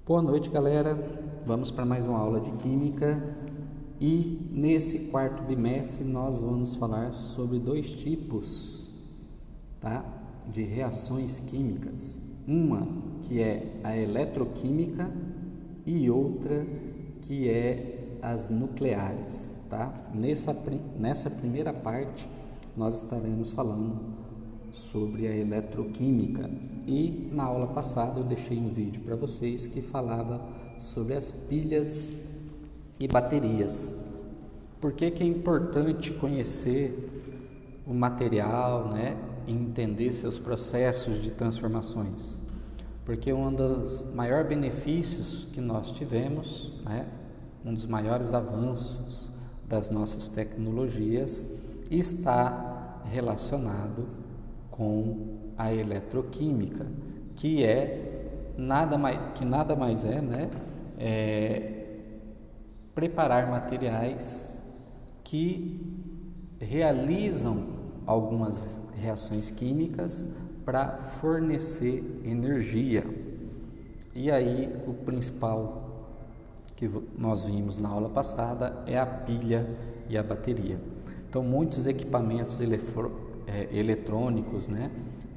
Boa noite, galera. Vamos para mais uma aula de Química e nesse quarto bimestre nós vamos falar sobre dois tipos, tá? De reações químicas. Uma que é a eletroquímica e outra que é as nucleares, tá? Nessa primeira parte nós estaremos falando sobre a eletroquímica e na aula passada eu deixei um vídeo para vocês que falava sobre as pilhas e baterias. Por que é importante conhecer o material, né, e entender seus processos de transformações? Porque um dos maiores benefícios que nós tivemos, né, um dos maiores avanços das nossas tecnologias está relacionado com a eletroquímica, que nada mais é, né, preparar materiais que realizam algumas reações químicas para fornecer energia. E aí o principal que nós vimos na aula passada é a pilha e a bateria. Então muitos equipamentos eletrônicos, né,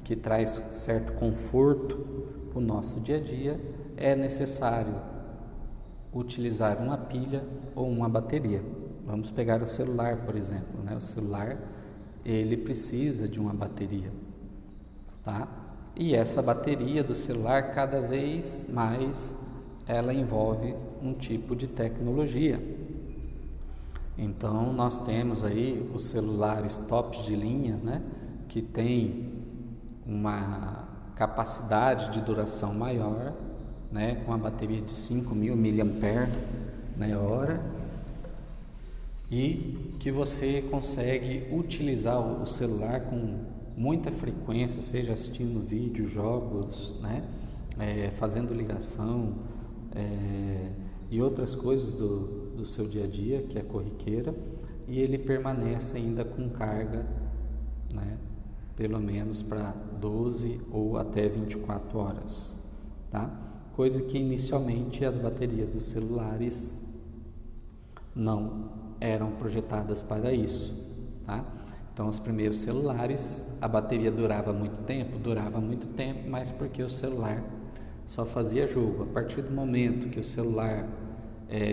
que traz certo conforto para o nosso dia a dia, é necessário utilizar uma pilha ou uma bateria. Vamos pegar o celular, por exemplo, né? O celular ele precisa de uma bateria, tá? E essa bateria do celular cada vez mais ela envolve um tipo de tecnologia. Então nós temos aí os celulares tops de linha, né, que tem uma capacidade de duração maior, né, com a bateria de 5.000 mAh, e que você consegue utilizar o celular com muita frequência, seja assistindo vídeos, jogos, né, fazendo ligação e outras coisas do seu dia a dia, que é corriqueira, e ele permanece ainda com carga, né, pelo menos para 12 ou até 24 horas, tá? Coisa que inicialmente as baterias dos celulares não eram projetadas para isso, tá? Então os primeiros celulares, a bateria durava muito tempo, mas porque o celular só fazia jogo. A partir do momento que o celular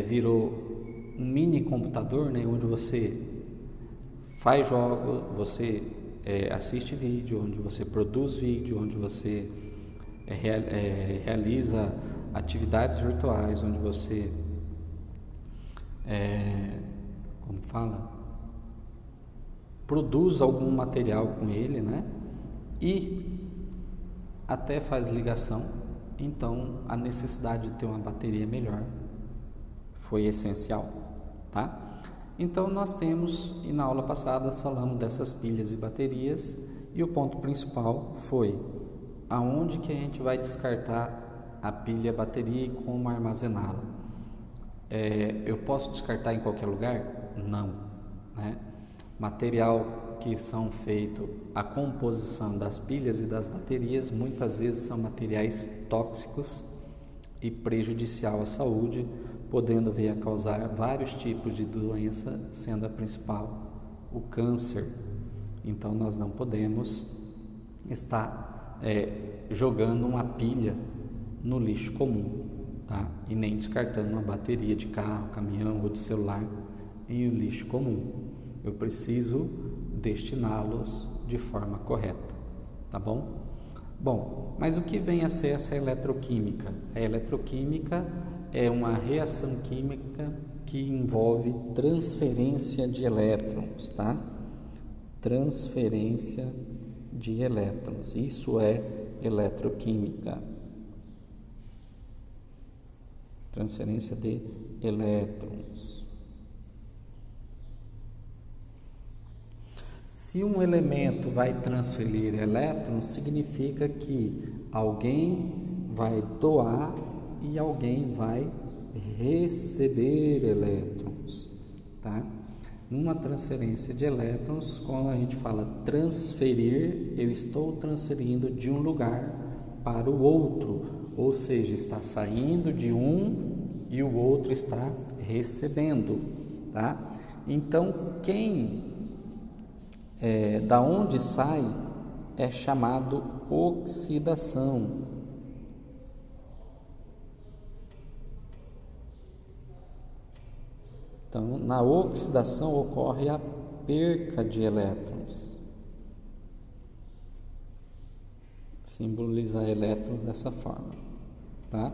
virou um mini computador, né, onde você faz jogos, você assiste vídeo, onde você produz vídeo, onde você realiza atividades virtuais, onde você produz algum material com ele, né, e até faz ligação. Então a necessidade de ter uma bateria melhor foi essencial, tá? Então nós temos, e na aula passada nós falamos dessas pilhas e baterias, e o ponto principal foi aonde que a gente vai descartar a pilha e a bateria e como armazená-la. Eu posso descartar em qualquer lugar? Não, né? Material que são feito a composição das pilhas e das baterias muitas vezes são materiais tóxicos e prejudicial à saúde, podendo vir a causar vários tipos de doença, sendo a principal o câncer. Então nós não podemos estar jogando uma pilha no lixo comum, tá? E nem descartando uma bateria de carro, caminhão ou de celular em um lixo comum. Eu preciso destiná-los de forma correta, tá bom? Bom, mas o que vem a ser essa eletroquímica? A eletroquímica é uma reação química que envolve transferência de elétrons, tá? Transferência de elétrons, isso é eletroquímica. Transferência de elétrons. Se um elemento vai transferir elétrons, significa que alguém vai doar e alguém vai receber elétrons, tá? Numa transferência de elétrons, quando a gente fala transferir, eu estou transferindo de um lugar para o outro, ou seja, está saindo de um e o outro está recebendo, tá? Então, da onde sai é chamado oxidação. Então, na oxidação ocorre a perca de elétrons. Simbolizar elétrons dessa forma, tá?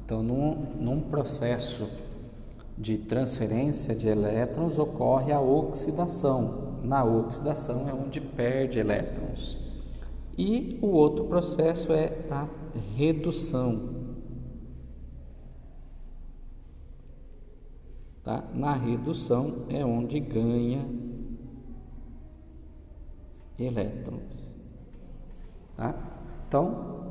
Então, num processo de transferência de elétrons ocorre a oxidação. Na oxidação é onde perde elétrons. E o outro processo é a redução. Tá? Na redução é onde ganha elétrons. Tá? Então,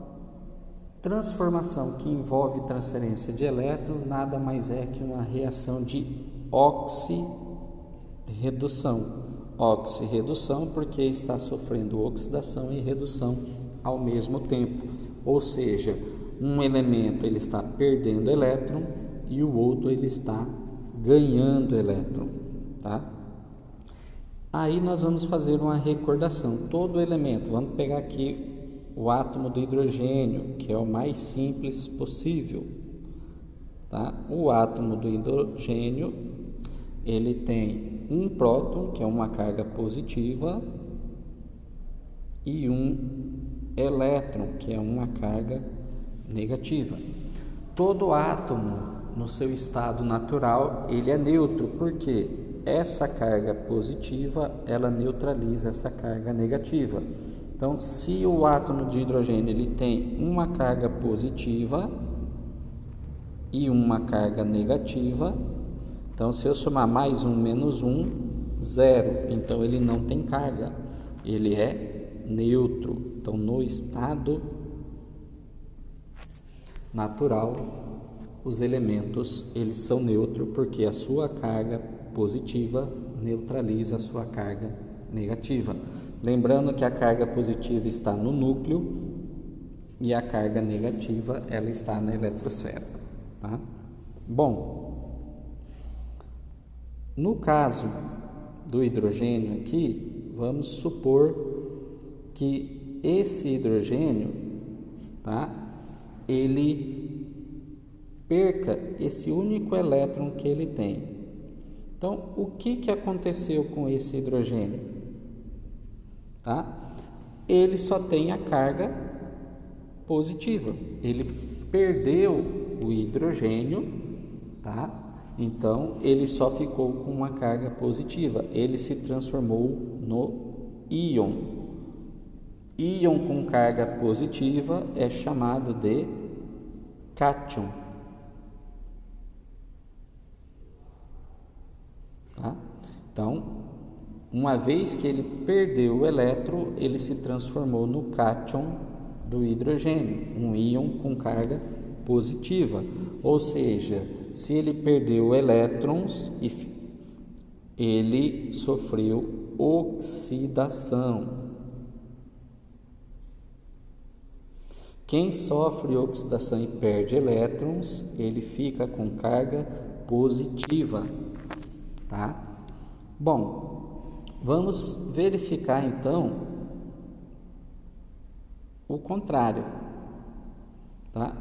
transformação que envolve transferência de elétrons nada mais é que uma reação de oxirredução. Oxirredução porque está sofrendo oxidação e redução ao mesmo tempo. Ou seja, um elemento ele está perdendo elétron e o outro ele está ganhando elétron, tá? Aí nós vamos fazer uma recordação. Todo elemento, vamos pegar aqui o átomo do hidrogênio, que é o mais simples possível, tá? O átomo do hidrogênio, ele tem um próton, que é uma carga positiva, e um elétron, que é uma carga negativa. Todo átomo no seu estado natural, ele é neutro, porque essa carga positiva, ela neutraliza essa carga negativa. Então, se o átomo de hidrogênio ele tem uma carga positiva e uma carga negativa, então se eu somar mais um menos um, zero. Então, ele não tem carga, ele é neutro. Então, no estado natural, os elementos eles são neutros porque a sua carga positiva neutraliza a sua carga negativa. Lembrando que a carga positiva está no núcleo e a carga negativa ela está na eletrosfera, tá? Bom, no caso do hidrogênio aqui, vamos supor que esse hidrogênio, tá? Ele perca esse único elétron que ele tem. Então, o que aconteceu com esse hidrogênio? Tá? Ele só tem a carga positiva. Ele perdeu o hidrogênio, tá? Então, ele só ficou com uma carga positiva. Ele se transformou no íon. Íon com carga positiva é chamado de cátion. Tá? Então, uma vez que ele perdeu o elétron, ele se transformou no cátion do hidrogênio, um íon com carga positiva. Ou seja, se ele perdeu elétrons, ele sofreu oxidação. Quem sofre oxidação e perde elétrons, ele fica com carga positiva. Tá? Bom, vamos verificar então o contrário, tá?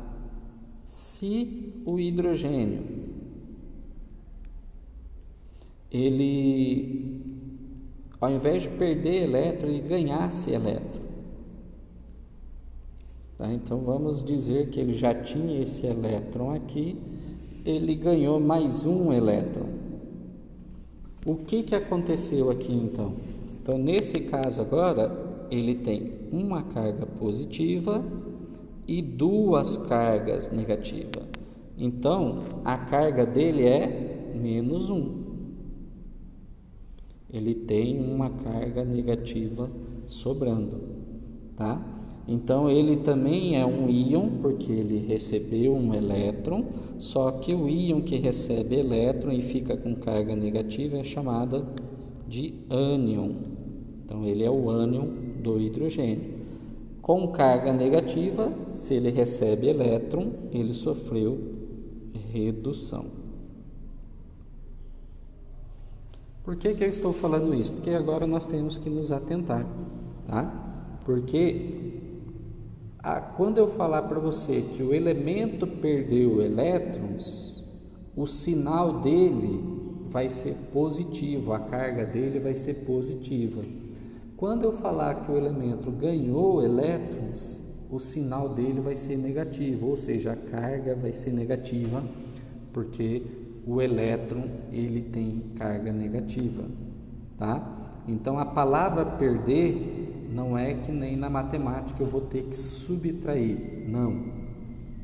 Se o hidrogênio ele, ao invés de perder elétron, ele ganhasse elétron, tá? Então vamos dizer que ele já tinha esse elétron aqui, ele ganhou mais um elétron. O que aconteceu aqui então? Então, nesse caso agora, ele tem uma carga positiva e duas cargas negativas. Então, a carga dele é menos 1. Ele tem uma carga negativa sobrando, tá? Então, ele também é um íon, porque ele recebeu um elétron, só que o íon que recebe elétron e fica com carga negativa é chamada de ânion. Então, ele é o ânion do hidrogênio. Com carga negativa, se ele recebe elétron, ele sofreu redução. Por que eu estou falando isso? Porque agora nós temos que nos atentar, tá? Porque quando eu falar para você que o elemento perdeu elétrons, o sinal dele vai ser positivo, a carga dele vai ser positiva. Quando eu falar que o elemento ganhou elétrons, o sinal dele vai ser negativo, ou seja, a carga vai ser negativa, porque o elétron ele tem carga negativa, tá? Então a palavra perder não é que nem na matemática eu vou ter que subtrair, não,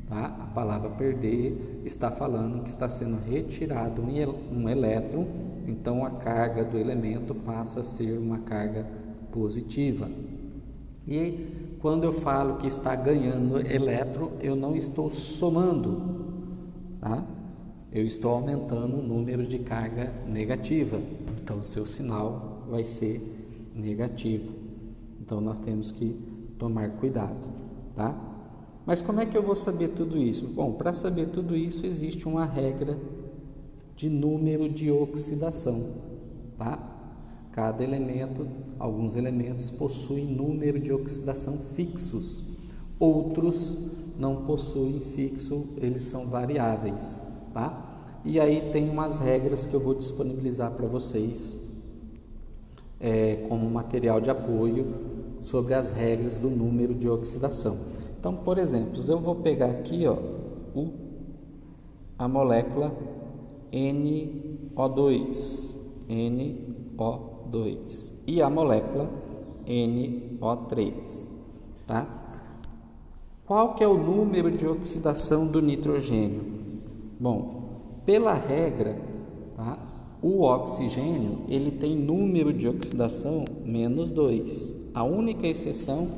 tá? A palavra perder está falando que está sendo retirado um elétron, então a carga do elemento passa a ser uma carga positiva. E quando eu falo que está ganhando elétron, eu não estou somando, tá? Eu estou aumentando o número de carga negativa, então o seu sinal vai ser negativo. Então nós temos que tomar cuidado, tá? Mas como é que eu vou saber tudo isso? Bom, para saber tudo isso existe uma regra de número de oxidação, tá? Cada elemento, alguns elementos possuem número de oxidação fixos, outros não possuem fixo, eles são variáveis, tá? E aí tem umas regras que eu vou disponibilizar para vocês como material de apoio sobre as regras do número de oxidação. Então, por exemplo, eu vou pegar aqui, ó, a molécula NO2, e a molécula NO3, tá? Qual que é o número de oxidação do nitrogênio? Bom, pela regra, tá? O oxigênio, ele tem número de oxidação -2. A única exceção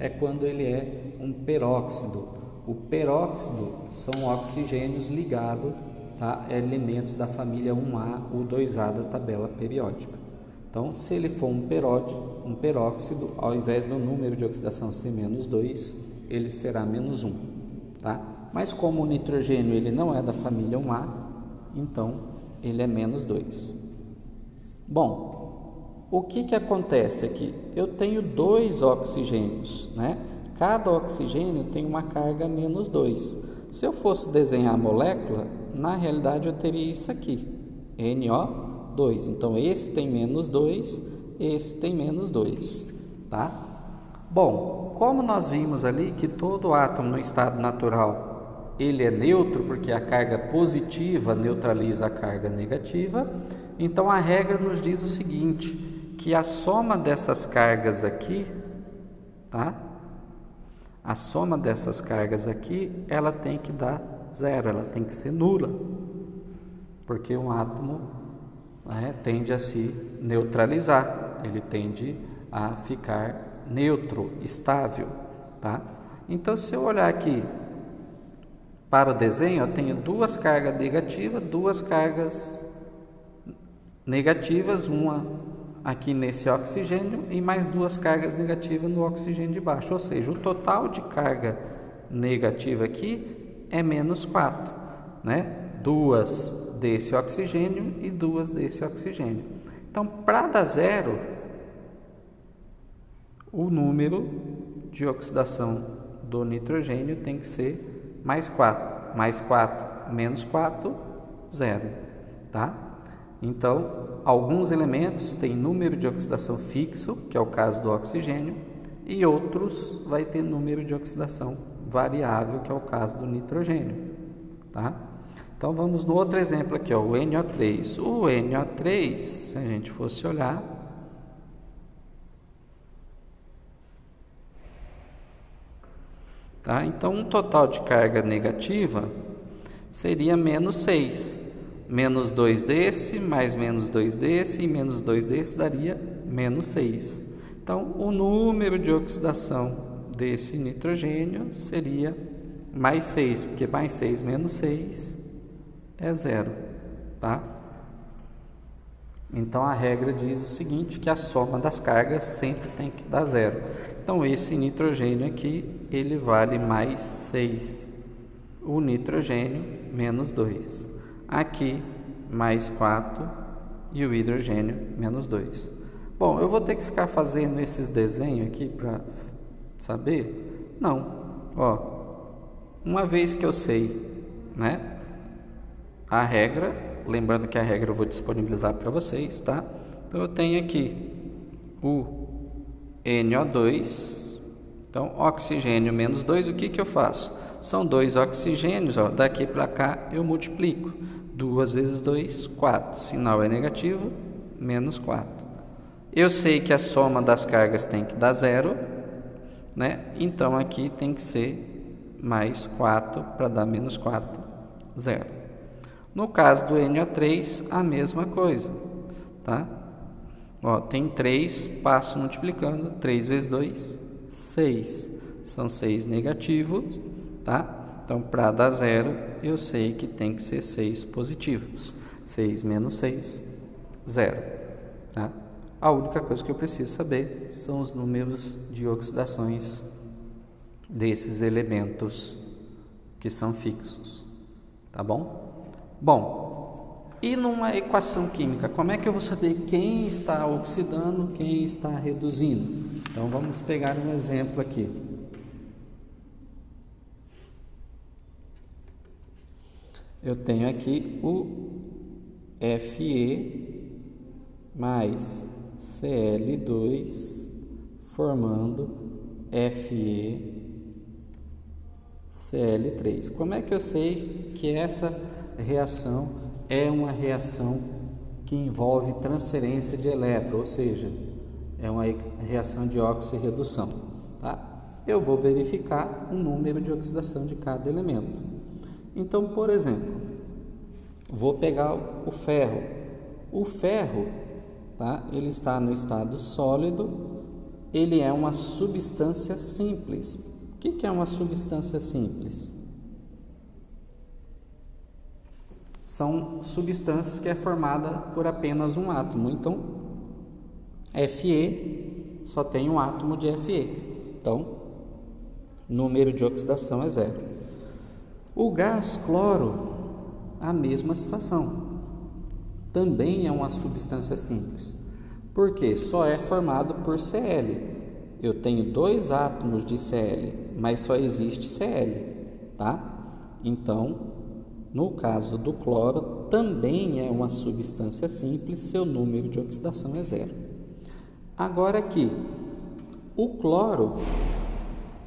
é quando ele é um peróxido. O peróxido são oxigênios ligados, tá? A elementos da família 1A ou 2A da tabela periódica. Então, se ele for um peróxido, ao invés do número de oxidação ser -2, ele será -1, tá? Mas como o nitrogênio ele não é da família 1A, então ele é -2. Bom, o que acontece aqui? Eu tenho 2 oxigênios, né? Cada oxigênio tem uma carga -2. Se eu fosse desenhar a molécula, na realidade eu teria isso aqui, NO2. Então esse tem -2, esse tem -2, tá? Bom, como nós vimos ali que todo átomo no estado natural ele é neutro, porque a carga positiva neutraliza a carga negativa, então a regra nos diz o seguinte, que a soma dessas cargas aqui, tá? A soma dessas cargas aqui, ela tem que dar 0, ela tem que ser nula, porque um átomo, né, tende a se neutralizar, ele tende a ficar neutro, estável, tá? Então, se eu olhar aqui para o desenho, eu tenho 2 cargas negativas, 2 cargas negativas, uma aqui nesse oxigênio e mais 2 cargas negativas no oxigênio de baixo, ou seja, o total de carga negativa aqui é -4, né? 2 desse oxigênio e 2 desse oxigênio. Então, para dar 0, o número de oxidação do nitrogênio tem que ser +4. +4 menos 4, 0, tá? Então, alguns elementos têm número de oxidação fixo, que é o caso do oxigênio, e outros vai ter número de oxidação variável, que é o caso do nitrogênio, tá? Então, vamos no outro exemplo aqui, ó, o NO3. O NO3, se a gente fosse olhar, tá? Então, um total de carga negativa seria -6. -2 desse, mais -2 desse, e -2 desse daria -6. Então, o número de oxidação desse nitrogênio seria +6, porque +6 menos 6 é 0, tá? Então a regra diz o seguinte, que a soma das cargas sempre tem que dar zero. Então esse nitrogênio aqui, ele vale mais 6. O nitrogênio menos 2. Aqui mais 4 e o hidrogênio menos 2. Bom, eu vou ter que ficar fazendo esses desenhos aqui para saber? Não. Ó, uma vez que eu sei, né, a regra, lembrando que a regra eu vou disponibilizar para vocês, tá? Então eu tenho aqui o NO2, então oxigênio menos 2, o que que eu faço? São 2 oxigênios, ó, daqui para cá eu multiplico, 2 vezes 2, 4, sinal é negativo, menos 4. Eu sei que a soma das cargas tem que dar zero, né? Então aqui tem que ser mais 4 para dar menos 4, zero. No caso do NO3, a mesma coisa, tá? Ó, tem 3, passo multiplicando, 3 vezes 2, 6. São 6 negativos, tá? Então, para dar zero, eu sei que tem que ser 6 positivos. 6 menos 6, 0, tá? A única coisa que eu preciso saber são os números de oxidações desses elementos que são fixos, tá bom? Bom, e numa equação química, como é que eu vou saber quem está oxidando, quem está reduzindo? Então vamos pegar um exemplo aqui. Eu tenho aqui o Fe mais Cl2 formando FeCl3. Como é que eu sei que essa reação é uma reação que envolve transferência de elétron, ou seja, é uma reação de oxirredução, tá? Eu vou verificar o número de oxidação de cada elemento. Então, por exemplo, vou pegar o ferro. O ferro, tá? Ele está no estado sólido, ele é uma substância simples. O que é uma substância simples? São substâncias que é formada por apenas um átomo. Então, Fe só tem um átomo de Fe. Então, número de oxidação é zero. O gás cloro, a mesma situação. Também é uma substância simples. Porque só é formado por Cl. Eu tenho 2 átomos de Cl, mas só existe Cl, tá? Então, no caso do cloro, também é uma substância simples, seu número de oxidação é zero. Agora aqui, o cloro,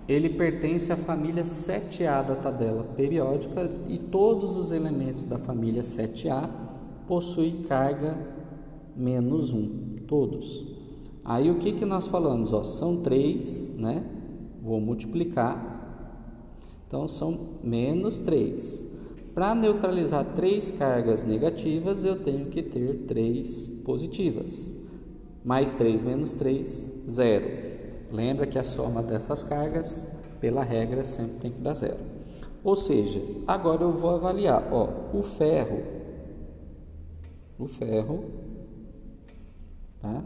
ele pertence à família 7A da tabela periódica e todos os elementos da família 7A possuem carga menos 1, todos. Aí o que nós falamos? Ó, são 3, né? Vou multiplicar, então são menos 3. Para neutralizar 3 cargas negativas, eu tenho que ter 3 positivas. Mais 3 menos 3, 0. Lembra que a soma dessas cargas, pela regra, sempre tem que dar zero. Ou seja, agora eu vou avaliar, ó, o ferro, tá?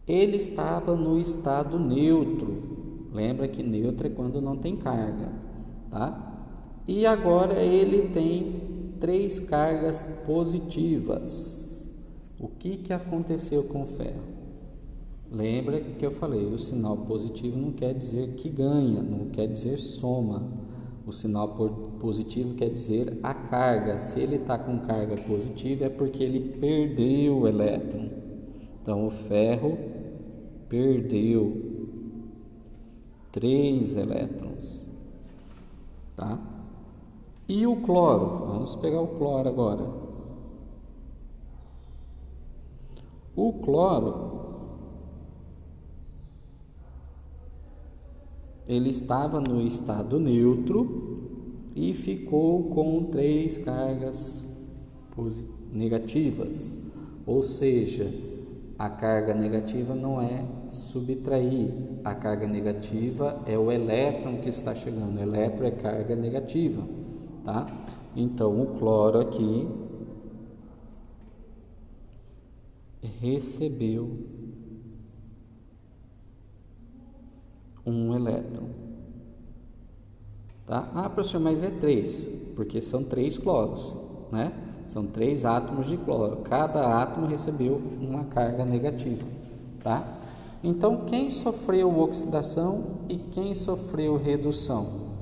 Ele estava no estado neutro. Lembra que neutro é quando não tem carga, tá? E agora ele tem 3 cargas positivas. O que aconteceu com o ferro? Lembra que eu falei, o sinal positivo não quer dizer que ganha, não quer dizer soma. O sinal positivo quer dizer a carga. Se ele está com carga positiva é porque ele perdeu o elétron. Então o ferro perdeu 3 elétrons, tá? E o cloro? Vamos pegar o cloro agora. O cloro, ele estava no estado neutro e ficou com 3 cargas negativas, ou seja, a carga negativa não é subtrair, a carga negativa é o elétron que está chegando, o elétron é carga negativa, tá? Então o cloro aqui recebeu um elétron. Tá? Ah, professor, mas é 3, porque são 3 cloros, né? São 3 átomos de cloro. Cada átomo recebeu uma carga negativa, tá? Então, quem sofreu oxidação e quem sofreu redução?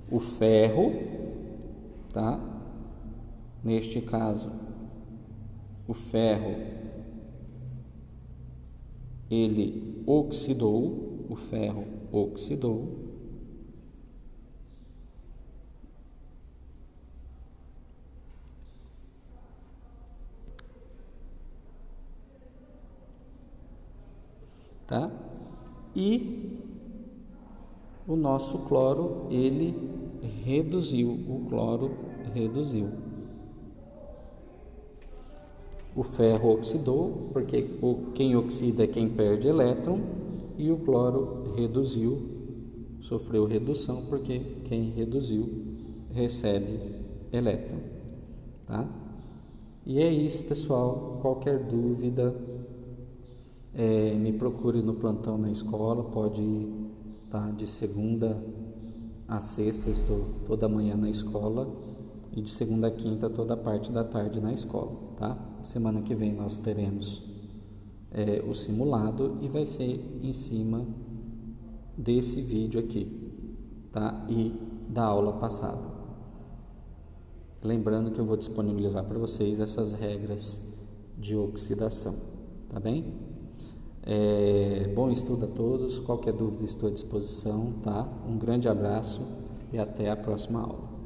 O ferro, tá? Neste caso, o ferro, ele oxidou, o ferro oxidou. Tá? E o nosso cloro, ele reduziu, o cloro reduziu. O ferro oxidou, porque quem oxida é quem perde elétron, e o cloro reduziu, sofreu redução, porque quem reduziu recebe elétron, tá? E é isso, pessoal. Qualquer dúvida, me procure no plantão na escola, pode ir, tá? De segunda a sexta eu estou toda manhã na escola e de segunda a quinta toda a parte da tarde na escola, tá? Semana que vem nós teremos o simulado e vai ser em cima desse vídeo aqui, tá? E da aula passada. Lembrando que eu vou disponibilizar para vocês essas regras de oxidação, tá bem? Bom estudo a todos, qualquer dúvida estou à disposição, tá? Um grande abraço e até a próxima aula.